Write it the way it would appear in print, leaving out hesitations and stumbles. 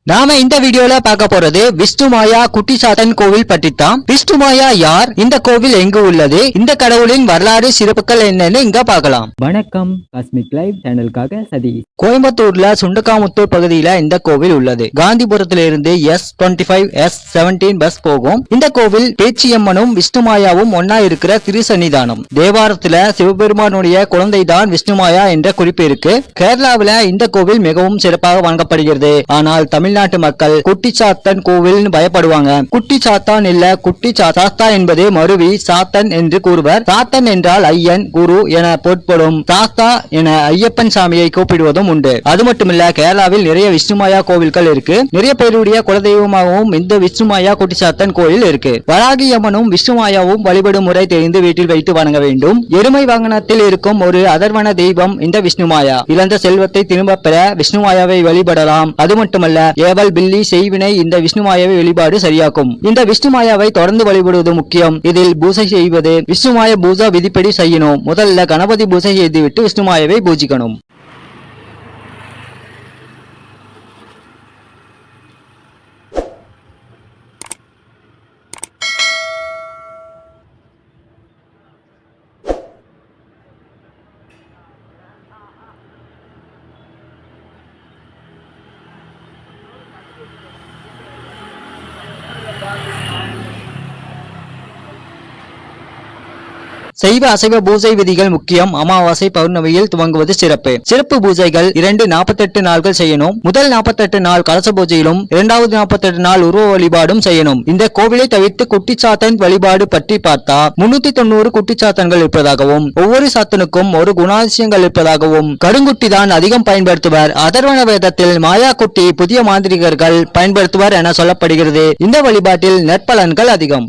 நாம இந்த வீடியோல பார்க்க போறது விஷ்ணுமாயா குட்டிச்சாத்தன் கோவில் பற்றித்தான். விஷ்ணுமாயா யார், இந்த கோவில் எங்கு உள்ளது, இந்த கடவுளின் வரலாறு சிறப்புகள் என்னன்னு இங்க பார்க்கலாம். வணக்கம், காஸ்மிக் லைவ் சேனலுக்காக சதீஷ். கோயம்புத்தூர்ல சுண்டக்காமுத்தூர் பகுதியில இந்த கோவில் உள்ளது. காந்திபுரத்திலிருந்து S25 S17 பஸ் போகும். இந்த கோவில் பேச்சியம்மனும் விஷ்ணுமாயாவும் ஒன்னா இருக்கிற திருசன்னிதானம். தேவாரத்துல சிவபெருமானுடைய குழந்தைதான் விஷ்ணுமாயா என்ற குறிப்பு இருக்கு. கேரளாவில இந்த கோவில் மிகவும் சிறப்பாக வணங்கப்படுகிறது. ஆனால் தமிழ்நாட்டு மக்கள் குட்டிச்சாத்தன் கோவில் பயப்படுவாங்க. குட்டிச்சாத்தான் இல்ல, குட்டி சாஸ்தா என்பது மருவி சாத்தன் என்று கூறுவர். சாத்தன் என்றால் ஐயன், குரு என பொருட்படும். சாஸ்தா என ஐயப்பன் சாமியை கூப்பிடுவதும் உண்டு. அது மட்டுமில்ல, கேரளாவில் நிறைய விஷ்ணுமாயா கோவில்கள் இருக்கு. நிறைய பேருடைய குலதெய்வமாகவும் இந்த விஷ்ணுமாயா குட்டிச்சாத்தன் கோயில் இருக்கு. வராகி அம்மனும் விஷ்ணுமாயாவும் வழிபடும் முறை தெரிந்து வீட்டில் வைத்து வணங்க வேண்டும். எருமை வாகனத்தில் இருக்கும் ஒரு அதர்வன தெய்வம் இந்த விஷ்ணுமாயா. இழந்த செல்வத்தை திரும்ப பெற விஷ்ணுமாயாவை வழிபடலாம். அது மட்டுமல்ல, ஏவல் பில்லி செய்வினை இந்த விஷ்ணுமாயாவை வழிபாடு சரியாக்கும். இந்த விஷ்ணுமாயாவை தொடர்ந்து வழிபடுவது முக்கியம். இதில் பூஜை செய்வது விஷ்ணுமாய பூஜா விதிப்படி செய்யணும். முதல்ல கணபதி பூஜை செய்துவிட்டு விஷ்ணுமாயாவை பூஜிக்கணும். சைவ அசைவ பூஜை விதிகள் முக்கியம். அமாவாசை பௌர்ணமியில் துவங்குவது சிறப்பு. சிறப்பு பூஜைகள் 248 நாட்கள் செய்யணும். முதல் 48 நாள் கலச பூஜையிலும், இரண்டாவது 48 நாள் உருவ வழிபாடும் செய்யணும். இந்த கோவிலை தவிர்த்து குட்டிச்சாத்தன் வழிபாடு பற்றி பார்த்தா 390 குட்டிச்சாத்தன்கள் இருப்பதாகவும், ஒவ்வொரு சாத்தனுக்கும் ஒரு குணாதிசயங்கள் இருப்பதாகவும், கடுங்குட்டி தான் அதிகம் பயன்படுத்துவர். அதர்வன வேதத்தில் மாயா குட்டி புதிய மாந்திரிகர்கள் பயன்படுத்துவர் என சொல்லப்படுகிறது. இந்த வழிபாட்டில் நற்பலன்கள் அதிகம்.